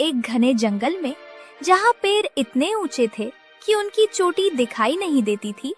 एक घने जंगल में, जहाँ पेड़ इतने ऊंचे थे कि उनकी चोटी दिखाई नहीं देती थी,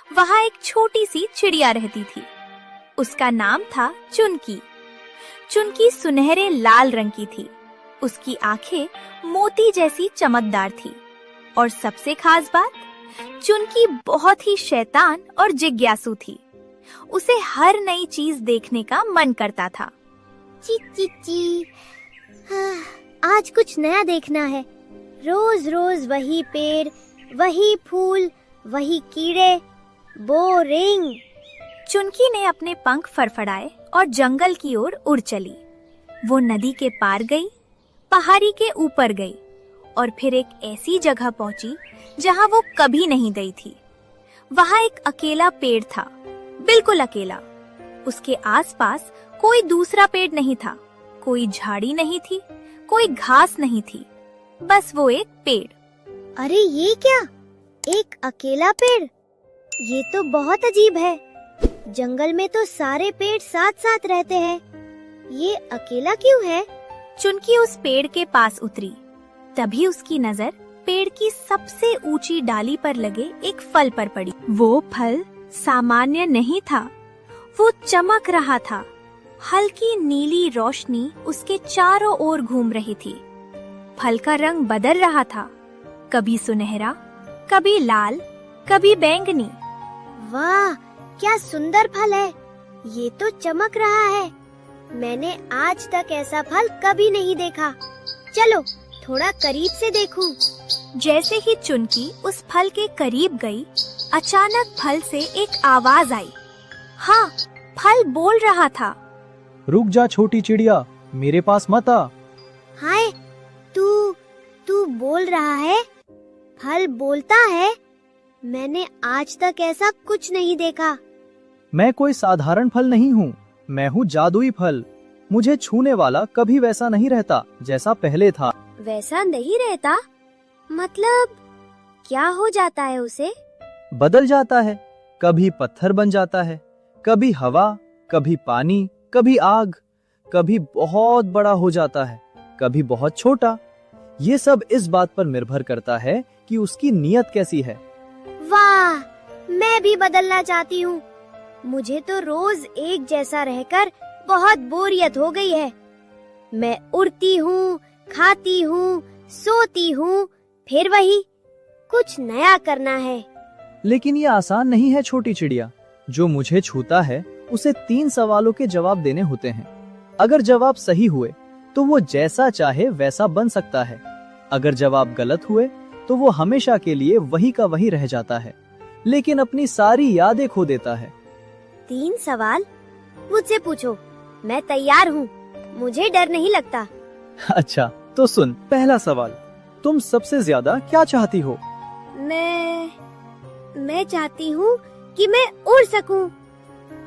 वहाँ एक छोटी सी चिड़िया रहती थी। उसका नाम था चुनकी। चुनकी सुनहरे लाल रंग की थी। उसकी आंखें मोती जैसी चमकदार थी और सबसे खास बात, चुनकी बहुत ही शैतान और जिज्ञासु थी। उसे हर नई चीज देखने का मन करता था। ची ची ची, आज कुछ नया देखना है। रोज रोज वही पेड़, वही फूल, वही कीड़े। बोरिंग। चुनकी ने अपने पंख फड़फड़ाए और जंगल की ओर उड़ चली। वो नदी के पार गई, पहाड़ी के ऊपर गई और फिर एक ऐसी जगह पहुंची जहां वो कभी नहीं गई थी। वहां एक अकेला पेड़ था, बिल्कुल अकेला। उसके आसपास कोई दूसरा पेड़ नहीं था, कोई झाड़ी नहीं थी, कोई घास नहीं थी, बस वो एक पेड़। अरे ये क्या, एक अकेला पेड़? ये तो बहुत अजीब है। जंगल में तो सारे पेड़ साथ साथ रहते हैं, ये अकेला क्यों है? चुनकी उस पेड़ के पास उतरी। तभी उसकी नजर पेड़ की सबसे ऊंची डाली पर लगे एक फल पर पड़ी। वो फल सामान्य नहीं था, वो चमक रहा था। हल्की नीली रोशनी उसके चारों ओर घूम रही थी। फल का रंग बदल रहा था, कभी सुनहरा, कभी लाल, कभी बैंगनी। वाह, क्या सुंदर फल है! ये तो चमक रहा है। मैंने आज तक ऐसा फल कभी नहीं देखा। चलो थोड़ा करीब से देखूं। जैसे ही चुनकी उस फल के करीब गई, अचानक फल से एक आवाज आई। हाँ, फल बोल रहा था। रुक जा छोटी चिड़िया, मेरे पास मत आ। हाय, तू बोल रहा है? फल बोलता है? मैंने आज तक ऐसा कुछ नहीं देखा। मैं कोई साधारण फल नहीं हूँ, मैं हूँ जादुई फल। मुझे छूने वाला कभी वैसा नहीं रहता जैसा पहले था। वैसा नहीं रहता? मतलब क्या हो जाता है उसे? बदल जाता है, कभी पत्थर बन जाता है, कभी हवा, कभी पानी, कभी आग, कभी बहुत बड़ा हो जाता है, कभी बहुत छोटा। ये सब इस बात पर निर्भर करता है कि उसकी नीयत कैसी है। वाह, मैं भी बदलना चाहती हूँ। मुझे तो रोज एक जैसा रहकर बहुत बोरियत हो गई है। मैं उड़ती हूँ, खाती हूँ, सोती हूँ, फिर वही। कुछ नया करना है। लेकिन ये आसान नहीं है छोटी चिड़िया। जो मुझे छूता है उसे 3 सवालों के जवाब देने होते हैं। अगर जवाब सही हुए तो वो जैसा चाहे वैसा बन सकता है। अगर जवाब गलत हुए तो वो हमेशा के लिए वही का वही रह जाता है, लेकिन अपनी सारी यादें खो देता है। 3 सवाल? मुझसे पूछो, मैं तैयार हूँ। मुझे डर नहीं लगता। अच्छा, तो सुन। पहला सवाल, तुम सबसे ज्यादा क्या चाहती हो? मैं चाहती हूँ कि मैं उड़ सकूं,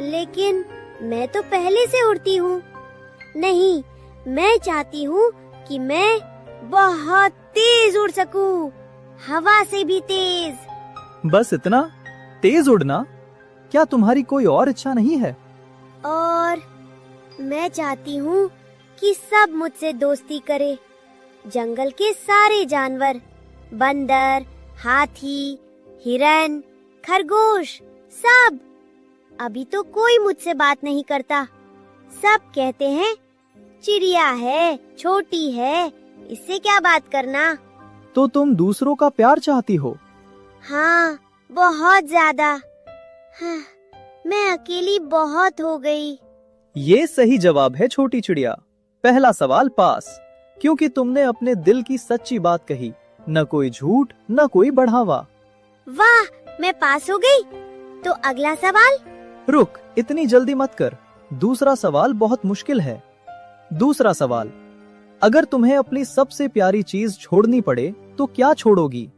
लेकिन मैं तो पहले से उड़ती हूँ। नहीं, मैं चाहती हूँ कि मैं बहुत तेज उड़ सकूं, हवा से भी तेज। बस इतना? तेज उड़ना? क्या तुम्हारी कोई और इच्छा नहीं है? और मैं चाहती हूँ कि सब मुझसे दोस्ती करे। जंगल के सारे जानवर, बंदर, हाथी, हिरन, खरगोश, सब। अभी तो कोई मुझसे बात नहीं करता। सब कहते हैं चिड़िया है, छोटी है, इससे क्या बात करना। तो तुम दूसरों का प्यार चाहती हो? हाँ, बहुत ज्यादा। हाँ, मैं अकेली बहुत हो गई। ये सही जवाब है छोटी चिड़िया। पहला सवाल पास, क्योंकि तुमने अपने दिल की सच्ची बात कही, न कोई झूठ, न कोई बढ़ावा। वाह, मैं पास हो गई। तो अगला सवाल? रुक, इतनी जल्दी मत कर। दूसरा सवाल बहुत मुश्किल है। दूसरा सवाल, अगर तुम्हें अपनी सबसे प्यारी चीज छोड़नी पड़े तो क्या छोड़ोगी?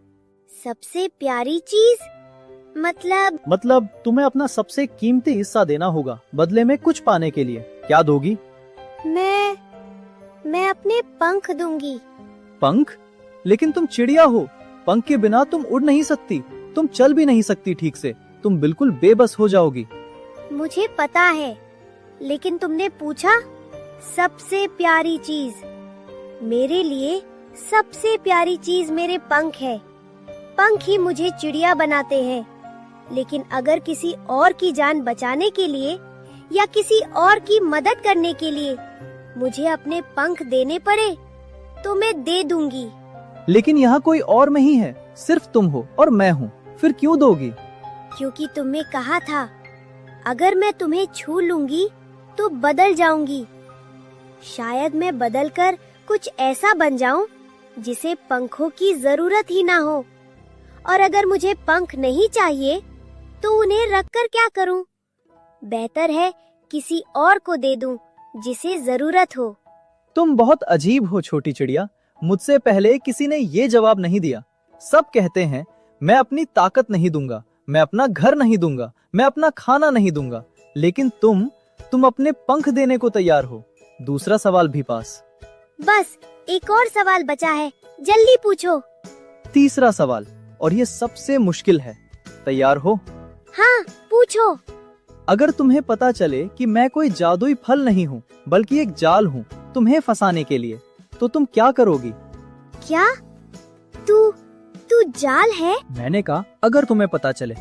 सबसे प्यारी चीज? मतलब तुम्हें अपना सबसे कीमती हिस्सा देना होगा बदले में कुछ पाने के लिए। क्या दोगी? मैं अपने पंख दूंगी। पंख? लेकिन तुम चिड़िया हो, पंख के बिना तुम उड़ नहीं सकती, तुम चल भी नहीं सकती ठीक से, तुम बिल्कुल बेबस हो जाओगी। मुझे पता है, लेकिन तुमने पूछा सबसे प्यारी चीज। मेरे लिए सबसे प्यारी चीज मेरे पंख है। पंख ही मुझे चिड़िया बनाते हैं। लेकिन अगर किसी और की जान बचाने के लिए या किसी और की मदद करने के लिए मुझे अपने पंख देने पड़े तो मैं दे दूंगी। लेकिन यहाँ कोई और नहीं है, सिर्फ तुम हो और मैं हूँ, फिर क्यों दोगी? क्योंकि तुमने कहा था अगर मैं तुम्हें छू लूंगी तो बदल जाऊंगी। शायद मैं बदलकर कुछ ऐसा बन जाऊं जिसे पंखों की जरूरत ही ना हो। और अगर मुझे पंख नहीं चाहिए तो उन्हें रखकर क्या करूं? बेहतर है किसी और को दे दूं जिसे जरूरत हो। तुम बहुत अजीब हो छोटी चिड़िया। मुझसे पहले किसी ने ये जवाब नहीं दिया। सब कहते हैं मैं अपनी ताकत नहीं दूंगा, मैं अपना घर नहीं दूंगा, मैं अपना खाना नहीं दूंगा, लेकिन तुम अपने पंख देने को तैयार हो। दूसरा सवाल भी पास। बस एक और सवाल बचा है, जल्दी पूछो। तीसरा सवाल, और ये सबसे मुश्किल है। तैयार हो? हाँ, पूछो। अगर तुम्हें पता चले कि मैं कोई जादुई फल नहीं हूँ बल्कि एक जाल हूँ तुम्हें फंसाने के लिए, तो तुम क्या करोगी? क्या? तू जाल है? मैंने कहा अगर तुम्हें पता चले।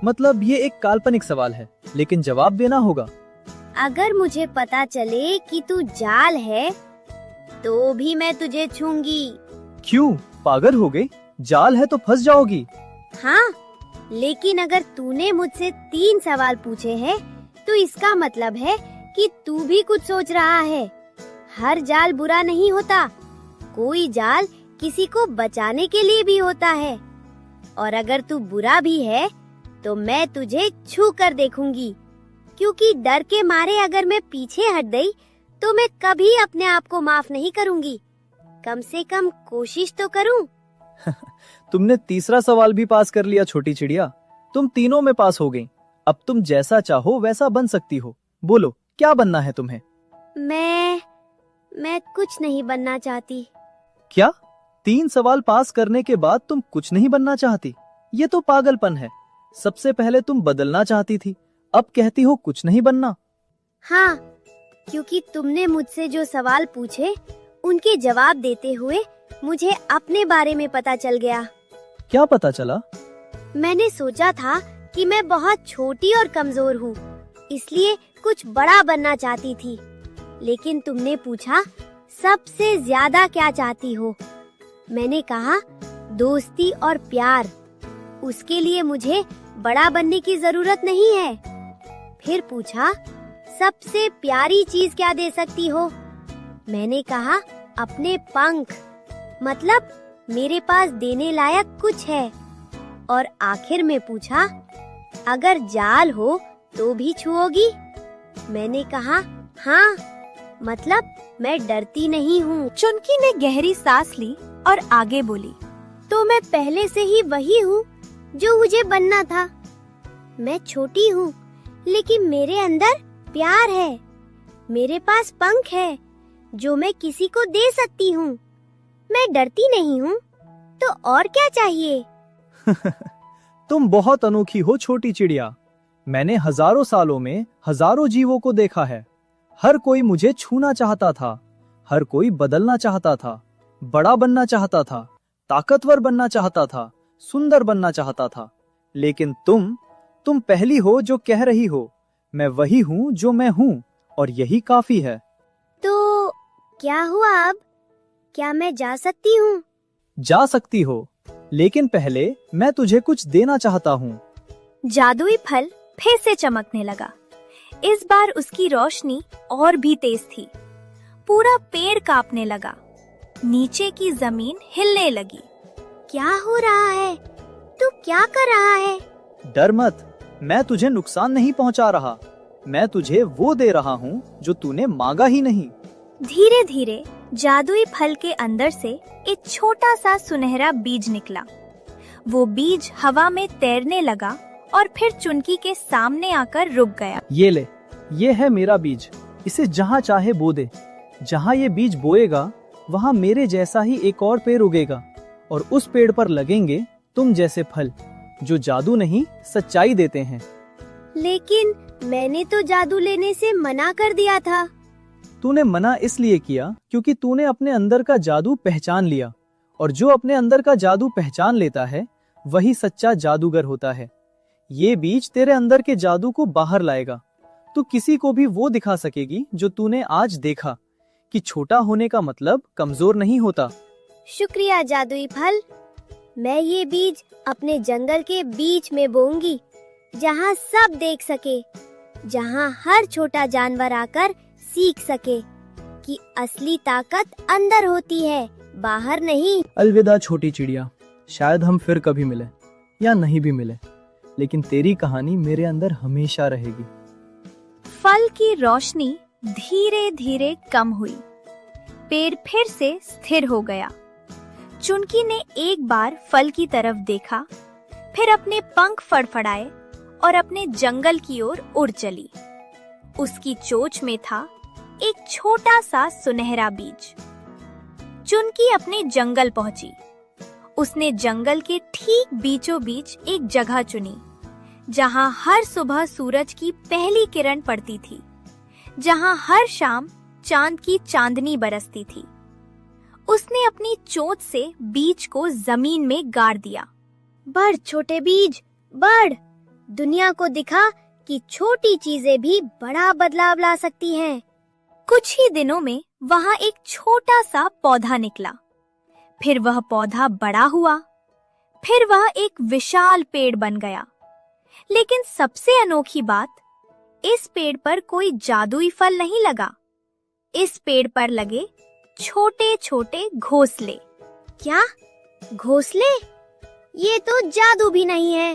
मतलब ये एक काल्पनिक सवाल है, लेकिन जवाब देना होगा। अगर मुझे पता चले कि तू जाल है तो भी मैं तुझे छूंगी। क्यों, पागल हो गई? जाल है तो फंस जाओगी। हाँ, लेकिन अगर तूने मुझसे 3 सवाल पूछे हैं तो इसका मतलब है कि तू भी कुछ सोच रहा है। हर जाल बुरा नहीं होता, कोई जाल किसी को बचाने के लिए भी होता है। और अगर तू बुरा भी है तो मैं तुझे छू कर देखूंगी, क्योंकि डर के मारे अगर मैं पीछे हट गई तो मैं कभी अपने आप को माफ नहीं करूंगी। कम से कम कोशिश तो करूं। तुमने तीसरा सवाल भी पास कर लिया छोटी चिड़िया। तुम तीनों में पास हो गई। अब तुम जैसा चाहो वैसा बन सकती हो। बोलो, क्या बनना है तुम्हें? मैं कुछ नहीं बनना चाहती। क्या? 3 सवाल पास करने के बाद तुम कुछ नहीं बनना चाहती? ये तो पागलपन है। सबसे पहले तुम बदलना चाहती थी, अब कहती हो कुछ नहीं बनना। हाँ, क्योंकि तुमने मुझसे जो सवाल पूछे उनके जवाब देते हुए मुझे अपने बारे में पता चल गया। क्या पता चला? मैंने सोचा था कि मैं बहुत छोटी और कमजोर हूँ, इसलिए कुछ बड़ा बनना चाहती थी। लेकिन तुमने पूछा सबसे ज्यादा क्या चाहती हो? मैंने कहा दोस्ती और प्यार। उसके लिए मुझे बड़ा बनने की जरूरत नहीं है। फिर पूछा सबसे प्यारी चीज क्या दे सकती हो? मैंने कहा अपने पंख। मतलब मेरे पास देने लायक कुछ है। और आखिर में पूछा अगर जाल हो तो भी छुओगी? मैंने कहा हाँ, मतलब मैं डरती नहीं हूँ। चुनकी ने गहरी सांस ली और आगे बोली, तो मैं पहले से ही वही हूँ जो मुझे बनना था। मैं छोटी हूँ, लेकिन मेरे अंदर प्यार है। मेरे पास पंख है जो मैं किसी को दे सकती हूँ। मैं डरती नहीं हूँ, तो और क्या चाहिए? तुम बहुत अनोखी हो छोटी चिड़िया। मैंने हजारों सालों में हजारों जीवों को देखा है। हर कोई मुझे छूना चाहता था, हर कोई बदलना चाहता था, बड़ा बनना चाहता था, ताकतवर बनना चाहता था, सुंदर बनना चाहता था। लेकिन तुम पहली हो जो कह रही हो मैं वही हूँ जो मैं हूँ, और यही काफी है। तो क्या हुआ अब? क्या मैं जा सकती हूँ? जा सकती हो, लेकिन पहले मैं तुझे कुछ देना चाहता हूँ। जादुई फल फिर से चमकने लगा। इस बार उसकी रोशनी और भी तेज थी। पूरा पेड़ कांपने लगा। नीचे की जमीन हिलने लगी। क्या हो रहा है? तू क्या कर रहा है? डर मत, मैं तुझे नुकसान नहीं पहुंचा रहा। मैं तुझे वो दे रहा हूँ जो तूने मांगा ही नहीं। धीरे धीरे जादुई फल के अंदर से एक छोटा सा सुनहरा बीज निकला। वो बीज हवा में तैरने लगा और फिर चुनकी के सामने आकर रुक गया। ये ले, ये है मेरा बीज। इसे जहाँ चाहे बो दे। जहाँ ये बीज बोएगा वहाँ मेरे जैसा ही एक और पेड़ उगेगा, और उस पेड़ पर लगेंगे तुम जैसे फल जो जादू नहीं सच्चाई देते हैं। लेकिन मैंने तो जादू लेने से मना कर दिया था। तूने मना इसलिए किया क्योंकि तूने अपने अंदर का जादू पहचान लिया, और जो अपने अंदर का जादू पहचान लेता है वही सच्चा जादूगर होता है। ये बीज तेरे अंदर के जादू को बाहर लाएगा। तू किसी को भी वो दिखा सकेगी जो तूने आज देखा, कि छोटा होने का मतलब कमजोर नहीं होता। शुक्रिया जादुई फल। मैं ये बीज अपने जंगल के बीच में बोऊंगी, जहाँ सब देख सके, जहाँ हर छोटा जानवर आकर सीख सके कि असली ताकत अंदर होती है, बाहर नहीं। अलविदा छोटी चिड़िया, शायद हम फिर कभी मिले या नहीं भी मिले, लेकिन तेरी कहानी मेरे अंदर हमेशा रहेगी। फल की रोशनी धीरे धीरे कम हुई। पेड़ फिर से स्थिर हो गया। चुनकी ने एक बार फल की तरफ देखा, फिर अपने पंख फड़फड़ाए और अपने जंगल की ओर उड़ चली। उसकी चोंच में था एक छोटा सा सुनहरा बीज। चुनकी अपने जंगल पहुंची। उसने जंगल के ठीक बीचों बीच एक जगह चुनी, जहां हर सुबह सूरज की पहली किरण पड़ती थी, जहां हर शाम चांद की चांदनी बरसती थी। उसने अपनी चोंच से बीज को जमीन में गाड़ दिया। बढ़ छोटे बीज, बढ़। दुनिया को दिखा कि छोटी चीजें भी बड़ा बदलाव ला सकती हैं। कुछ ही दिनों में वहां एक छोटा सा पौधा निकला। फिर वह पौधा बड़ा हुआ। फिर वह एक विशाल पेड़ बन गया। लेकिन सबसे अनोखी बात, इस पेड़ पर कोई जादुई फल नहीं लगा। इस पेड़ पर लगे छोटे छोटे घोंसले। क्या? घोंसले? ये तो जादू भी नहीं है।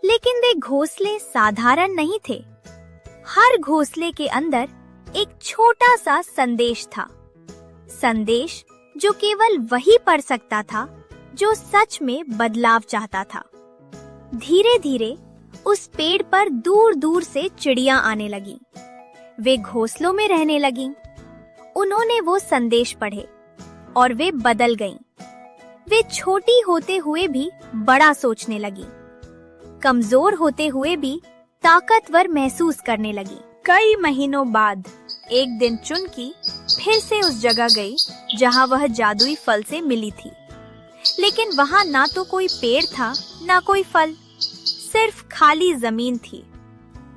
लेकिन वे घोंसले साधारण नहीं थे। हर घोंसले के अंदर एक छोटा सा संदेश था। संदेश जो केवल वही पढ़ सकता था जो सच में बदलाव चाहता था। धीरे धीरे उस पेड़ पर दूर दूर से चिड़ियां आने लगीं। वे घोंसलों में रहने लगीं। उन्होंने वो संदेश पढ़े और वे बदल गईं। वे छोटी होते हुए भी बड़ा सोचने लगीं। कमजोर होते हुए भी ताकतवर महसूस करने लगी। कई महीनों बाद एक दिन चुनकी फिर से उस जगह गई जहां वह जादुई फल से मिली थी। लेकिन वहां ना तो कोई पेड़ था, ना कोई फल, सिर्फ खाली जमीन थी।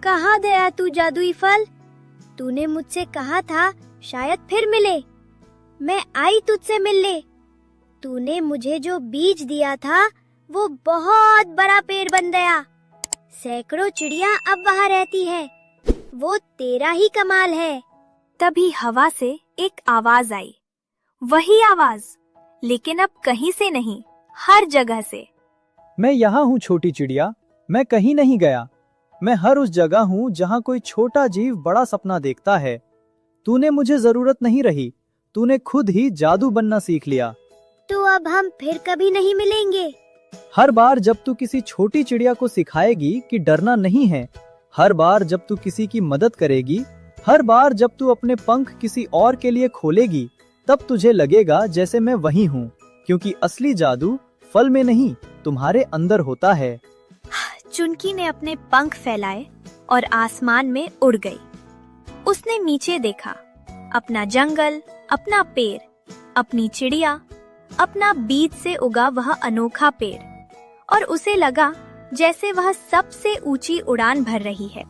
कहाँ गया तू जादुई फल? तूने मुझसे कहा था शायद फिर मिले। मैं आई तुझसे मिलने। तूने मुझे जो बीज दिया था वो बहुत बड़ा पेड़ बन गया। सैकड़ों चिड़िया अब वहाँ रहती है। वो तेरा ही कमाल है। तभी हवा से एक आवाज आई। वही आवाज, लेकिन अब कहीं से नहीं, हर जगह से। मैं यहाँ हूँ छोटी चिड़िया, मैं कहीं नहीं गया। मैं हर उस जगह हूँ जहाँ कोई छोटा जीव बड़ा सपना देखता है। तूने मुझे जरूरत नहीं रही, तूने खुद ही जादू बनना सीख लिया। तो अब हम फिर कभी नहीं मिलेंगे। हर बार जब तू किसी छोटी चिड़िया को सिखाएगी कि डरना नहीं है, हर बार जब तू किसी की मदद करेगी, हर बार जब तू अपने पंख किसी और के लिए खोलेगी, तब तुझे लगेगा जैसे मैं वही हूँ, क्योंकि असली जादू फल में नहीं, तुम्हारे अंदर होता है। चुनकी ने अपने पंख फैलाए और आसमान में उड़ गई। उसने नीचे देखा, अपना जंगल, अपना पेड़, अपनी चिड़िया, अपना बीज से उगा वह अनोखा पेड़, और उसे लगा जैसे वह सबसे ऊंची उड़ान भर रही है।